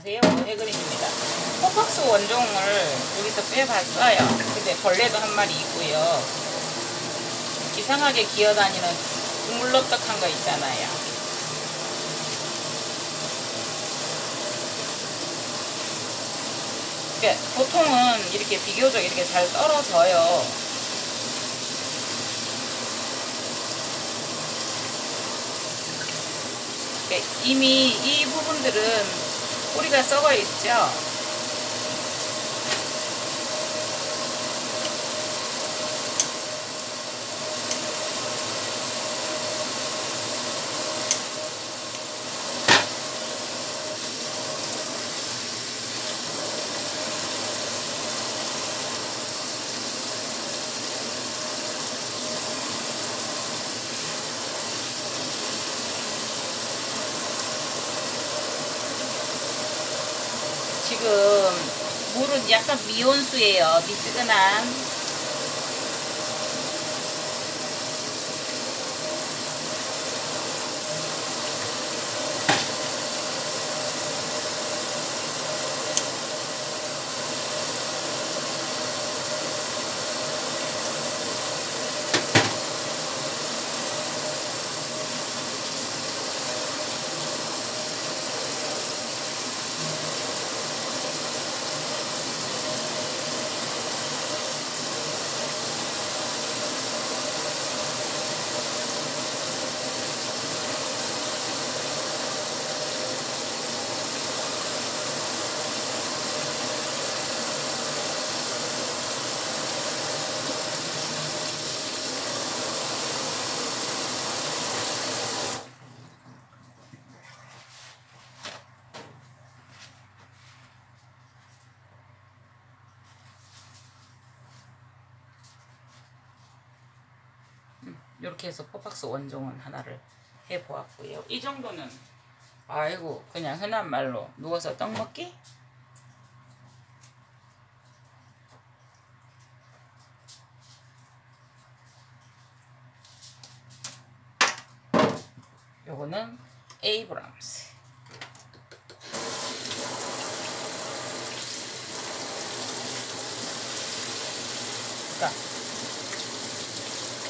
안녕하세요, 해그린입니다. 포팍스 원종을 여기서 빼봤어요. 근데 벌레도 한 마리 있고요. 이상하게 기어다니는 물럭떡한 거 있잖아요. 그러니까 보통은 이렇게 비교적 이렇게 잘 떨어져요. 그러니까 이미 이 부분들은 뿌리가 썩어 있죠. 지금 물은 약간 미온수예요. 미지근한. 이렇게 해서 포팍스 원종은 하나를 해보았고요. 이 정도는 아이고 그냥 흔한 말로 누워서 떡 먹기? 요거는 에이브람스. 그러니까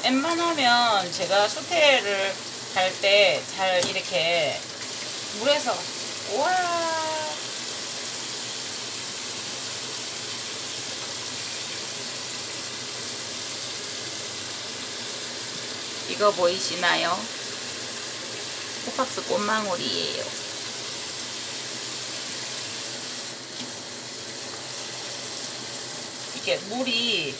웬만하면 제가 수태를 갈 때 잘 이렇게 물에서 우와 이거 보이시나요? 포팍스 꽃망울이에요. 이게 물이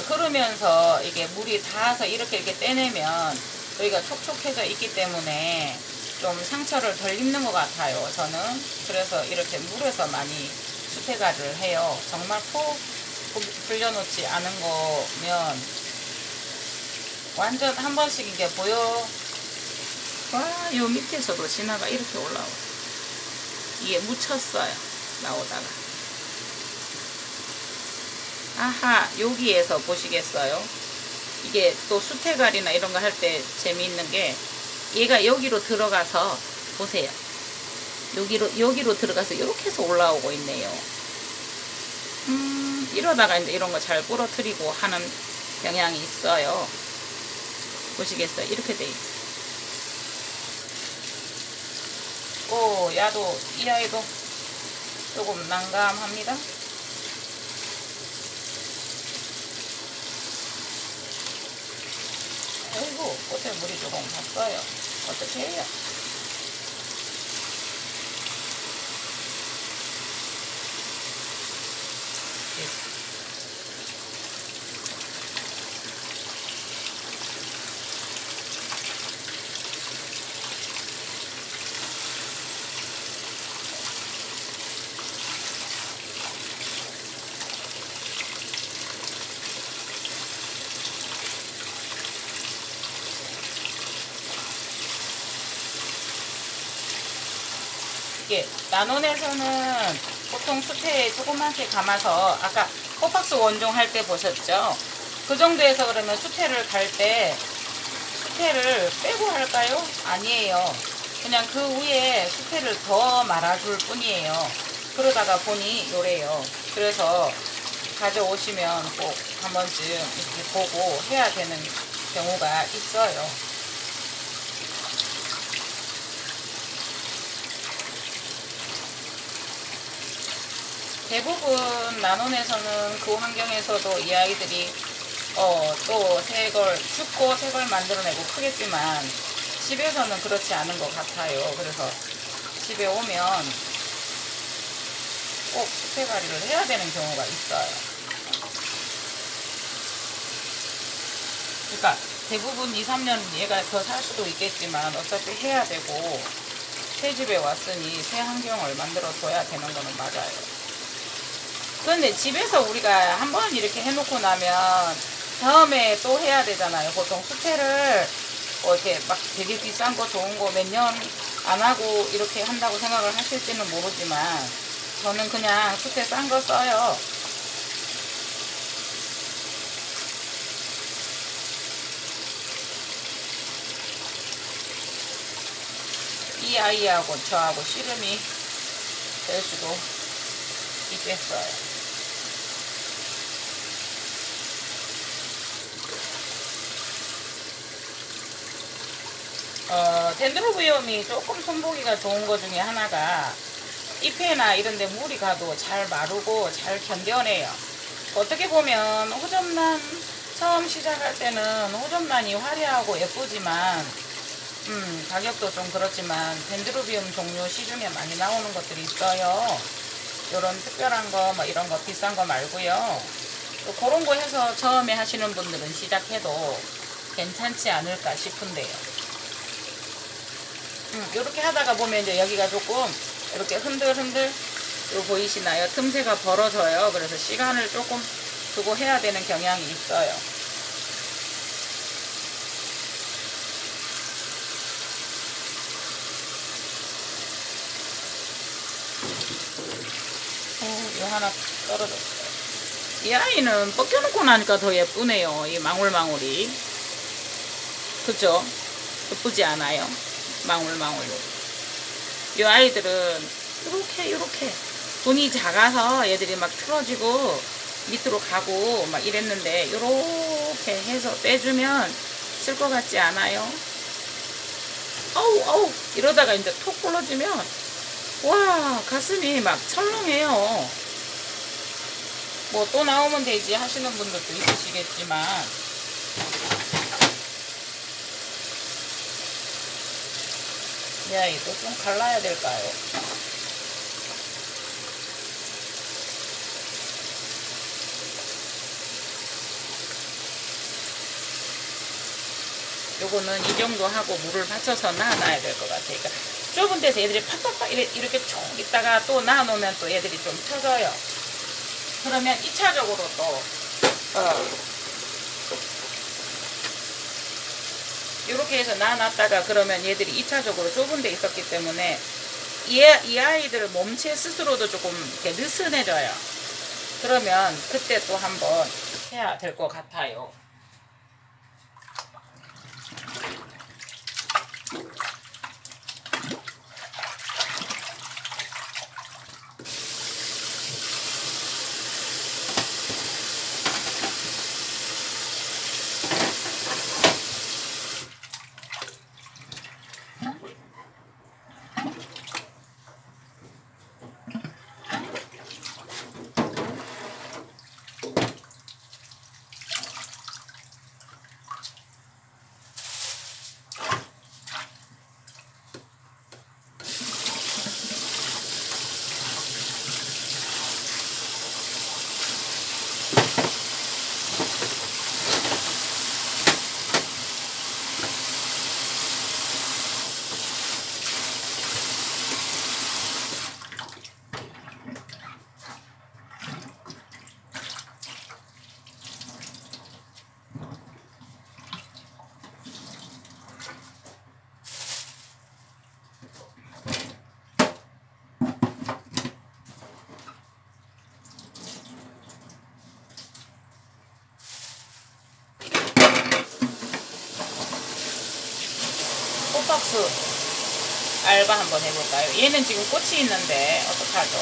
흐르면서 이게 물이 닿아서 이렇게 떼내면 여기가 촉촉해져 있기 때문에 좀 상처를 덜 입는 것 같아요. 저는 그래서 이렇게 물에서 많이 수태가를 해요. 정말 푹 불려놓지 않은 거면 완전 한 번씩 이게 보여. 와, 요 밑에서도 진화가 이렇게 올라와. 이게 묻혔어요. 나오다가. 아하, 여기에서 보시겠어요? 이게 또 수태갈이나 이런 거 할 때 재미있는 게 얘가 여기로 들어가서 보세요. 여기로 들어가서 이렇게 해서 올라오고 있네요. 이러다가 이제 이런 거 잘 부러뜨리고 하는 경향이 있어요. 보시겠어요? 이렇게 돼 있어요. 오, 야도 이 아이도 조금 난감합니다. 아이고, 꽃에 물이 조금 갔어요. 어떻게 해요? 이게 나논에서는 보통 수태에 조그맣게 감아서 아까 포팍스 원종 할 때 보셨죠? 그 정도에서 그러면 수태를 갈 때 수태를 빼고 할까요? 아니에요. 그냥 그 위에 수태를 더 말아줄 뿐이에요. 그러다가 보니 요래요. 그래서 가져오시면 꼭 한 번쯤 이렇게 보고 해야 되는 경우가 있어요. 대부분 난원에서는 그 환경에서도 이 아이들이 또 죽고 새 걸 만들어내고 크겠지만 집에서는 그렇지 않은 것 같아요. 그래서 집에 오면 꼭 수태관리를 해야 되는 경우가 있어요. 그러니까 대부분 2, 3년 얘가 더 살 수도 있겠지만 어차피 해야 되고 새 집에 왔으니 새 환경을 만들어 줘야 되는 거는 맞아요. 그런데 집에서 우리가 한번 이렇게 해놓고 나면 다음에 또 해야 되잖아요. 보통 수태를 이렇게 막 되게 비싼 거 좋은 거 몇 년 안 하고 이렇게 한다고 생각을 하실지는 모르지만 저는 그냥 수태 싼 거 써요. 이 아이하고 저하고 씨름이 될 수도 있겠어요. 덴드로비움이 조금 손보기가 좋은 것 중에 하나가 잎에나 이런 데 물이 가도 잘 마르고 잘 견뎌내요. 어떻게 보면 호접란 처음 시작할 때는 호접란이 화려하고 예쁘지만 가격도 좀 그렇지만 덴드로비움 종류 시중에 많이 나오는 것들이 있어요. 요런 특별한 거 뭐 이런 거 비싼 거 말고요. 또 그런 거 해서 처음에 하시는 분들은 시작해도 괜찮지 않을까 싶은데요. 이렇게 하다가 보면 이제 여기가 조금 이렇게 흔들흔들 요 보이시나요? 틈새가 벌어져요. 그래서 시간을 조금 두고 해야 되는 경향이 있어요. 요 하나 떨어졌어요. 이 아이는 벗겨놓고 나니까 더 예쁘네요. 이 망울망울이. 그죠? 예쁘지 않아요? 망울망울. 이 아이들은 이렇게 돈이 작아서 얘들이 막 틀어지고 밑으로 가고 막 이랬는데 이렇게 해서 떼주면 쓸 것 같지 않아요? 어우 이러다가 이제 톡 부러지면 와 가슴이 막 철렁해요. 뭐 또 나오면 되지 하시는 분들도 있으시겠지만 이 아이도 좀 갈라야 될까요? 요거는 이 정도 하고 물을 받쳐서 놔야 될 것 같아요. 그러니까 좁은 데서 얘들이 팍팍팍 이렇게 쭉 있다가 또 놔놓으면 또 얘들이 좀 펴져요. 그러면 2차적으로 또 이렇게 해서 놔놨다가 그러면 얘들이 2차적으로 좁은 데 있었기 때문에 이 아이들 몸체 스스로도 조금 이렇게 느슨해져요. 그러면 그때 또 한번 해야 될 것 같아요. 제가 한번 해볼까요? 얘는 지금 꽃이 있는데 어떡하죠?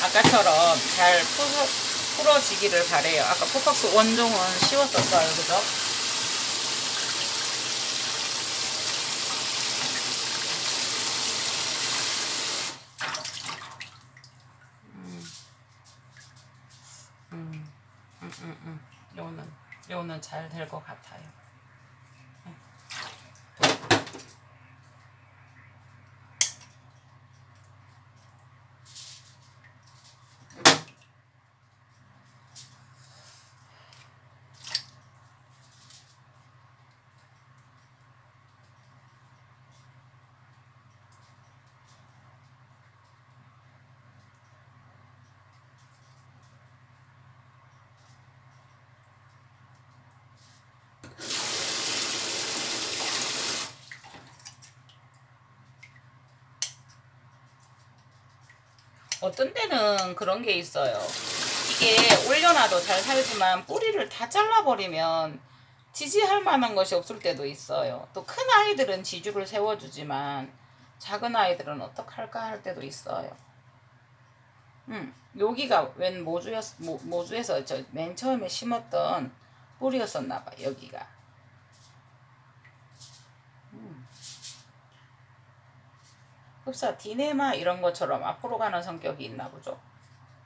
아까처럼 잘 풀어지기를 바래요. 아까 코팍스 원종은 쉬웠었어요. 그죠? 요는 잘 될 것 같아요. 어떤 때는 그런 게 있어요. 이게 올려놔도 잘 살지만 뿌리를 다 잘라버리면 지지할 만한 것이 없을 때도 있어요. 또 큰 아이들은 지주를 세워주지만 작은 아이들은 어떡할까 할 때도 있어요. 여기가 웬 모주에서 저 맨 처음에 심었던 뿌리였었나봐. 여기가. 흡사 디네마 이런 것처럼 앞으로 가는 성격이 있나 보죠.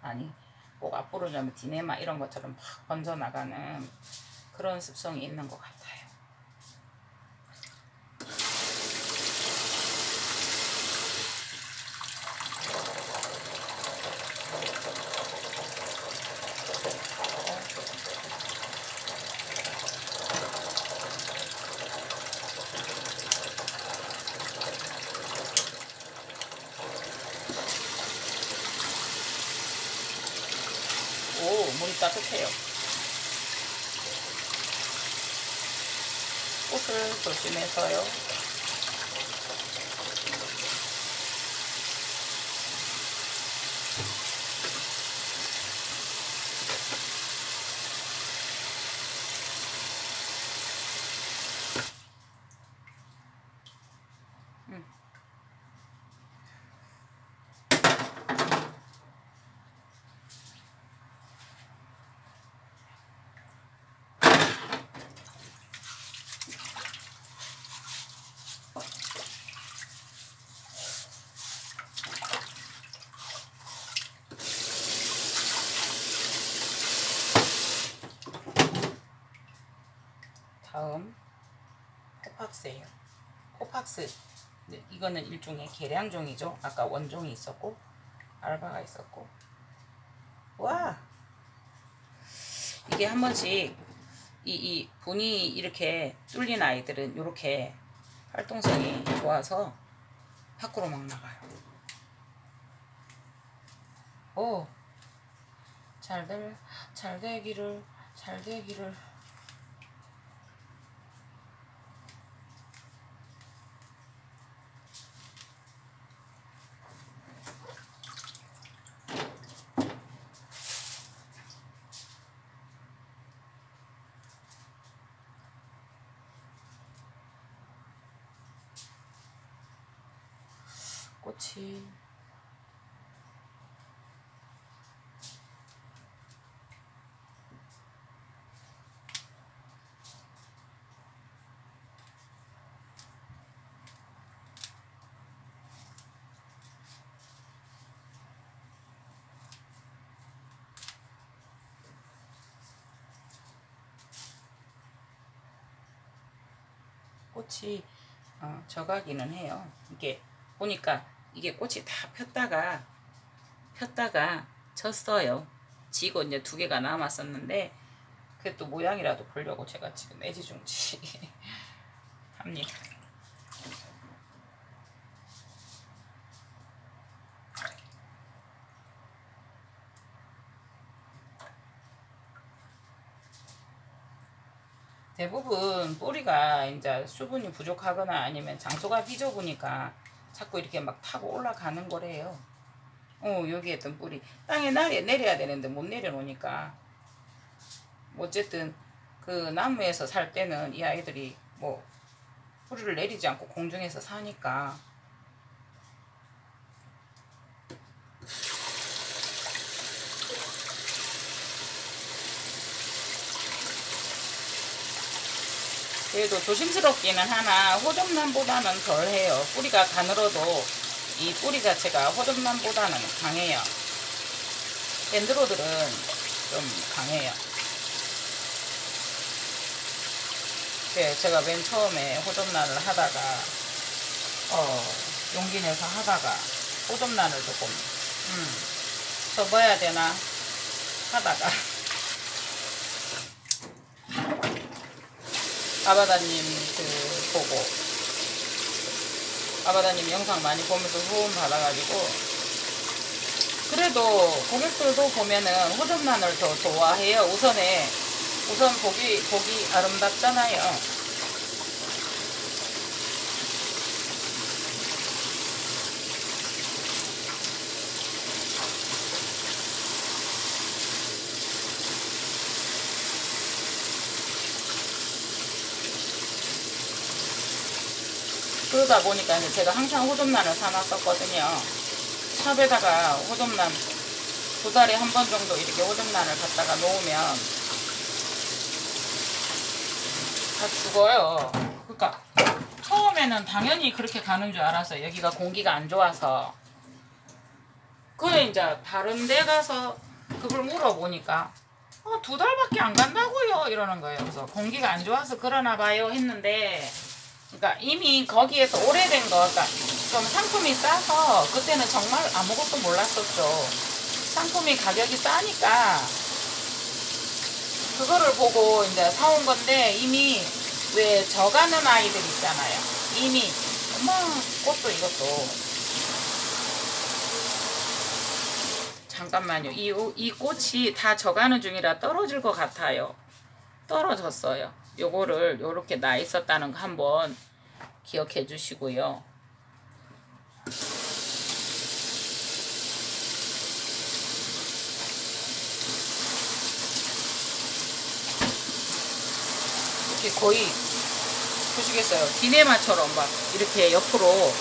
아니, 꼭 앞으로 좀 디네마 이런 것처럼 막 번져나가는 그런 습성이 있는 것 같아요. 오, 물이 따뜻해요. 꽃을 조심해서요. 다음 코팍스예요. 코팍스. 이거는 일종의 계량종이죠. 아까 원종이 있었고 알바가 있었고. 와, 이게 한 번씩 이 분이 이렇게 뚫린 아이들은 이렇게 활동성이 좋아서 밖으로 막 나가요. 오, 잘 되기를. 꽃이 져가기는 해요. 이게 보니까 이게 꽃이 다 폈다가 졌어요. 지고 이제 2개가 남았었는데 그게 또 모양이라도 보려고 제가 지금 애지중지 합니다. 대부분 뿌리가 이제 수분이 부족하거나 아니면 장소가 비좁으니까 자꾸 이렇게 막 타고 올라가는 거래요. 여기 있던 뿌리 땅에 내려야 되는데 못 내려놓으니까 어쨌든 그 나무에서 살 때는 이 아이들이 뭐 뿌리를 내리지 않고 공중에서 사니까 그래도 조심스럽기는 하나 호접란보다는 덜해요. 뿌리가 가늘어도 이 뿌리 자체가 호접란보다는 강해요. 덴드로들은 좀 강해요. 네, 제가 맨 처음에 호접란을 하다가 용기 내서 하다가 호접란을 조금 접어야 되나 하다가 아바다님 보고 아바다님 영상 많이 보면서 소문 받아가지고 그래도 고객들도 보면은 호접란을 더 좋아해요. 우선 보기 아름답잖아요. 그러다 보니까 이제 제가 항상 호접란을 사놨었거든요. 샵에다가 호접란 2달에 한 번 정도 이렇게 호접란을 갖다가 놓으면 다 죽어요. 그러니까 처음에는 당연히 그렇게 가는 줄 알았어요. 여기가 공기가 안 좋아서. 그래 이제 다른 데 가서 그걸 물어보니까 2달밖에 안 간다고요 이러는 거예요. 그래서 공기가 안 좋아서 그러나 봐요 했는데, 그러니까 이미 거기에서 오래된 거, 그러니까 좀 상품이 싸서 그때는 정말 아무것도 몰랐었죠. 상품이 가격이 싸니까 그거를 보고 이제 사온 건데, 이미 왜 져가는 아이들 있잖아요. 이미 꽃도 이것도 잠깐만요. 이 꽃이 다 져가는 중이라 떨어질 것 같아요. 떨어졌어요. 요거를 요렇게 나 있었다는 거 한번 기억해 주시고요. 이렇게 거의 보시겠어요? 디네마처럼 막 이렇게 옆으로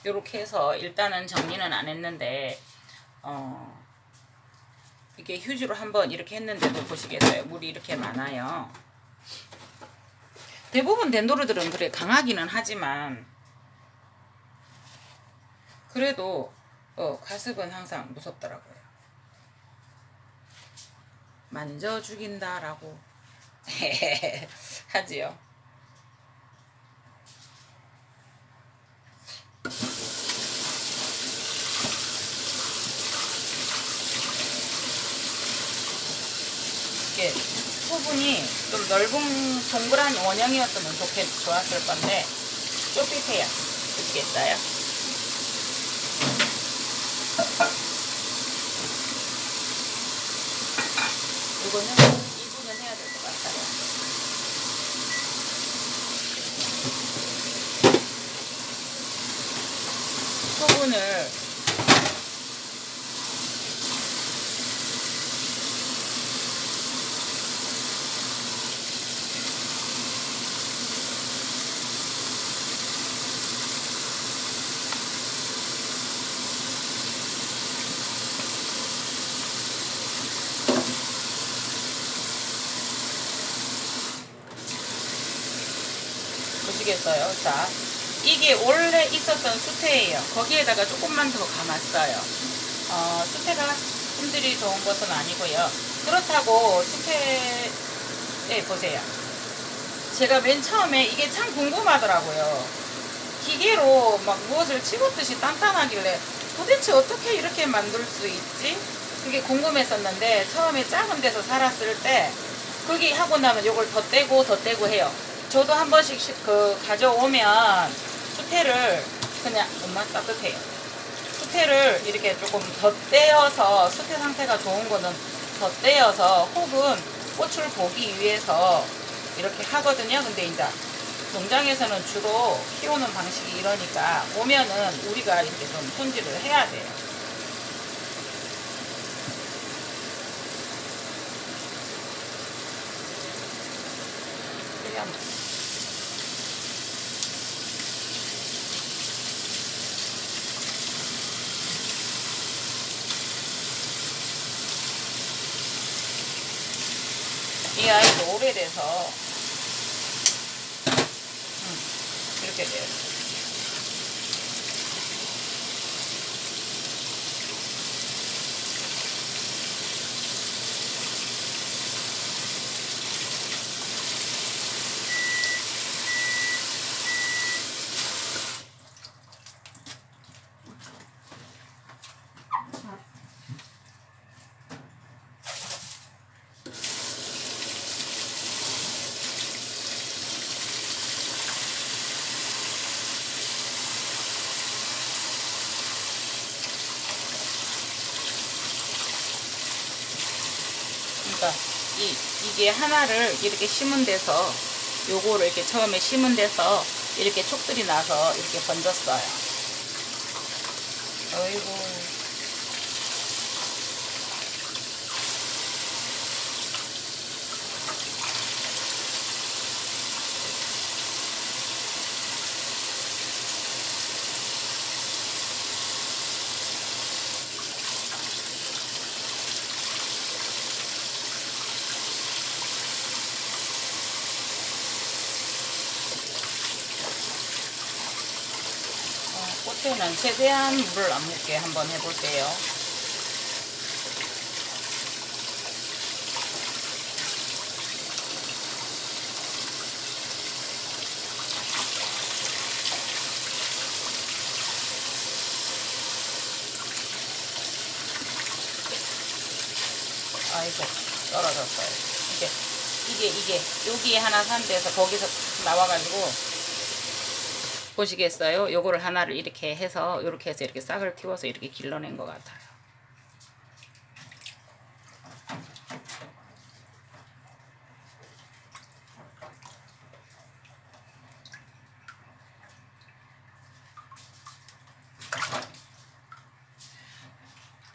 이렇게 해서 일단은 정리는 안 했는데 이게 휴지로 한번 이렇게 했는데도 보시겠어요? 물이 이렇게 많아요. 대부분 덴드로들은 그래 강하기는 하지만 그래도 가습은 항상 무섭더라고요. 만져 죽인다라고 하지요. 이렇게 부분이 좀 넓은 동그란 원형이었으면 좋았을 건데 좁깃해요. 보시겠어요? 이거는 2분은 해야 될 것 같아요. 소분을 보시겠어요? 자, 이게 원래 있었던 수태예요. 거기에다가 조금만 더 감았어요. 수태가 품질이 좋은 것은 아니고요. 그렇다고 수태에 보세요. 제가 맨 처음에 이게 참 궁금하더라고요. 기계로 막 무엇을 집었듯이 단단하길래 도대체 어떻게 이렇게 만들 수 있지? 그게 궁금했었는데 처음에 작은 데서 살았을 때 거기 하고 나면 이걸 더 떼고 해요. 저도 한 번씩 가져오면 수태를 그냥 엄마 따뜻해요. 수태를 이렇게 조금 더 떼어서, 수태 상태가 좋은 거는 더 떼어서 혹은 꽃을 보기 위해서 이렇게 하거든요. 근데 이제 농장에서는 주로 키우는 방식이 이러니까 오면은 우리가 이렇게 좀 손질을 해야 돼요. 이 아이도 오래돼서 이렇게 돼요. 그러니까 이게 하나를 이렇게 심은 데서 요거를 이렇게 처음에 심은 데서 이렇게 촉들이 나서 이렇게 번졌어요. 어이구. 꽃에는 최대한 물을 안 묻게 한번 해볼게요. 아이고 떨어졌어요. 이게 여기에 하나 산 데서 거기서 나와가지고 보시겠어요? 요거를 하나를 이렇게 해서 이렇게 싹을 틔워서 이렇게 길러낸 것 같아요.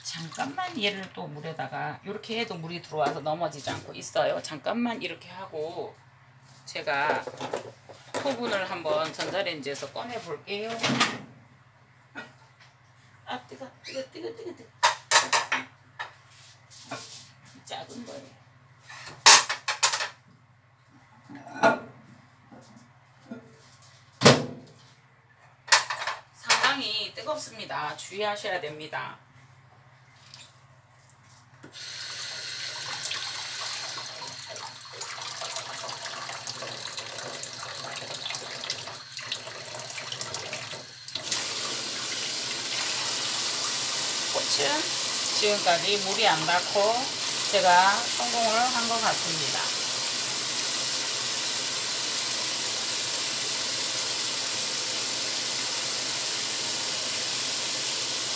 잠깐만 얘를 또 물에다가 이렇게 해도 물이 들어와서 넘어지지 않고 있어요. 잠깐만 이렇게 하고 제가 토분을 한번 전자레인지에서 꺼내 볼게요. 아 뜨거. 작은 거예요. 상당히 뜨겁습니다. 주의하셔야 됩니다. 꽃은 지금까지 물이 안 닿고 제가 성공을 한 것 같습니다.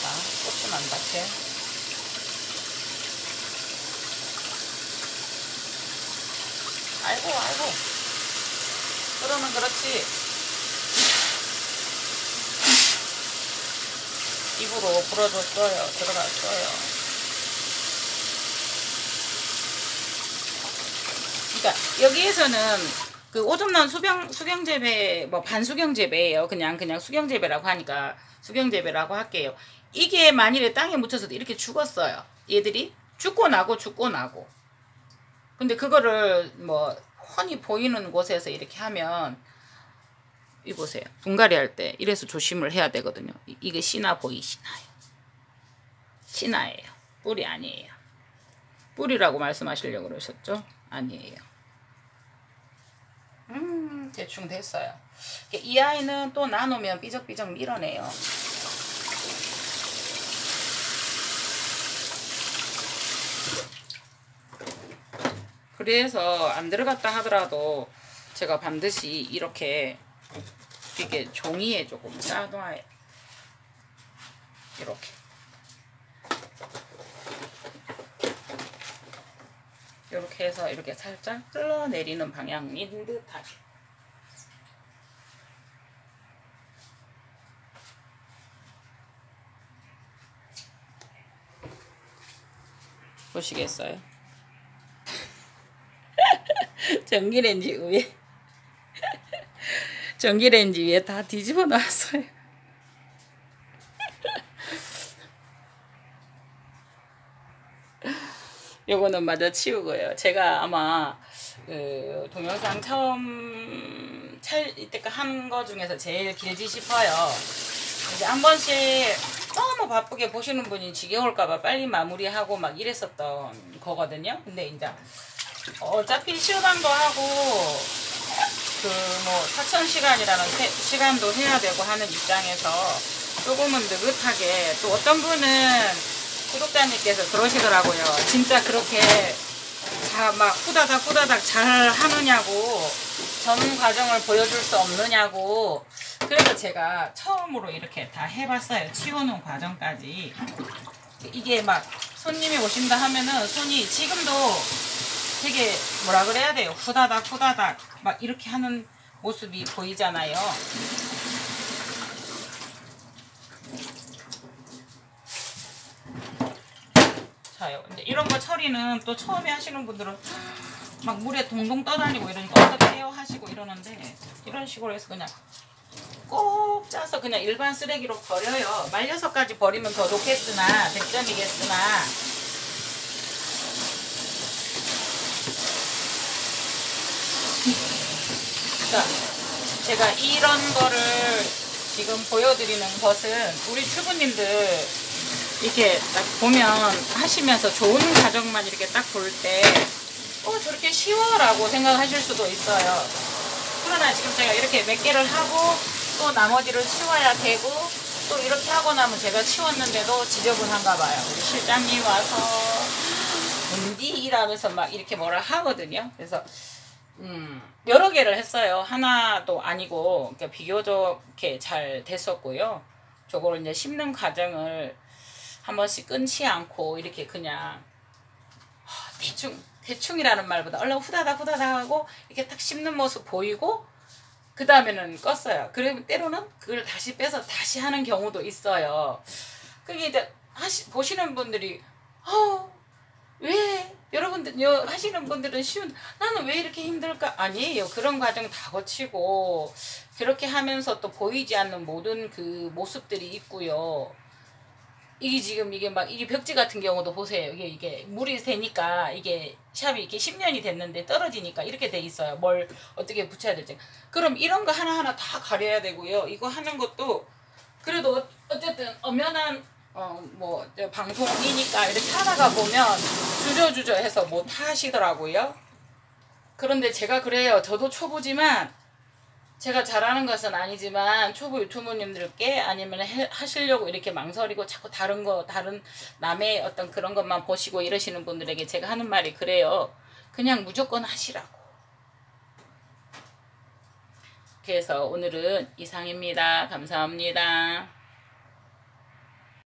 자, 꽃은 안 닿게. 아이고 그러면 그렇지. 입으로 불어줬어요. 들어갔어요. 그러니까 여기에서는 그 오줌 나온 수경재배, 뭐 반수경재배예요. 그냥 수경재배라고 하니까 수경재배라고 할게요. 이게 만일에 땅에 묻혀서도 이렇게 죽었어요. 얘들이 죽고 나고. 근데 그거를 뭐 훤히 보이는 곳에서 이렇게 하면 이 보세요. 분갈이 할 때 이래서 조심을 해야 되거든요. 이게 씨나 보이시나요? 씨나예요. 뿌리 아니에요. 뿌리라고 말씀하시려고 그러셨죠? 아니에요. 대충 됐어요. 이 아이는 또 나누면 삐적삐적 밀어내요. 그래서 안 들어갔다 하더라도 제가 반드시 이렇게 종이에 조금 싸놔요. 이렇게 해서 이렇게 살짝 끌어내리는 방향인 듯하게. 보시겠어요? 전기레인지 위에 다 뒤집어 놨어요. 요거는 마저 치우고요. 제가 아마 그 동영상 처음 이때까지 한 거 중에서 제일 길지 싶어요. 이제 한 번씩 너무 바쁘게 보시는 분이 지겨울까봐 빨리 마무리하고 막 이랬었던 거거든요. 근데 이제 어차피 시간도 하고 그 뭐 4,000시간이라는 시간도 해야 되고 하는 입장에서 조금은 느긋하게, 또 어떤 분은 구독자님께서 그러시더라고요. 진짜 그렇게 막 후다닥 잘 하느냐고, 전 과정을 보여줄 수 없느냐고. 그래서 제가 처음으로 이렇게 다 해봤어요. 치우는 과정까지. 이게 막 손님이 오신다 하면은 손이 지금도 되게 뭐라 그래야 돼요. 후다닥 막 이렇게 하는 모습이 보이잖아요. 자요. 근데 이런 거 처리는 또 처음에 하시는 분들은 막 물에 동동 떠다니고 이러니까 어떻게 해요 하시고 이러는데, 이런 식으로 해서 그냥 꼭 짜서 그냥 일반 쓰레기로 버려요. 말려서까지 버리면 더 좋겠으나, 100점이겠으나. 자, 제가 이런 거를 지금 보여드리는 것은 우리 주부님들 이렇게 딱 보면 하시면서 좋은 과정만 이렇게 딱 볼 때 저렇게 쉬워라고 생각하실 수도 있어요. 그러나 지금 제가 이렇게 몇 개를 하고 또 나머지를 치워야 되고, 또 이렇게 하고 나면 제가 치웠는데도 지저분한가 봐요. 우리 실장님 와서 뭔디 이러면서 막 이렇게 뭐라 하거든요. 그래서 여러 개를 했어요. 하나도 아니고 비교적 이렇게 잘 됐었고요. 저거를 이제 씹는 과정을 한 번씩 끊지 않고 이렇게 그냥 대충이라는 말보다 얼른 후다닥 하고 이렇게 딱 씹는 모습 보이고, 그 다음에는 껐어요. 그리고 때로는 그걸 다시 빼서 다시 하는 경우도 있어요. 그게 이제 보시는 분들이 왜 여러분들 하시는 분들은 쉬운, 나는 왜 이렇게 힘들까? 아니에요. 그런 과정 다 거치고 그렇게 하면서 또 보이지 않는 모든 그 모습들이 있고요. 이게 지금 이게 벽지 같은 경우도 보세요. 이게 물이 새니까 이게 샵이 이렇게 10년이 됐는데 떨어지니까 이렇게 돼 있어요. 뭘 어떻게 붙여야 될지. 그럼 이런 거 하나하나 다 가려야 되고요. 이거 하는 것도 그래도 어쨌든 엄연한 뭐 방송이니까 이렇게 하다가 보면 주저주저 해서 못 하시더라고요. 그런데 제가 그래요. 저도 초보지만, 제가 잘하는 것은 아니지만 초보 유튜버님들께 아니면 하시려고 이렇게 망설이고 자꾸 다른 남의 어떤 그런 것만 보시고 이러시는 분들에게 제가 하는 말이 그래요. 그냥 무조건 하시라고. 그래서 오늘은 이상입니다. 감사합니다.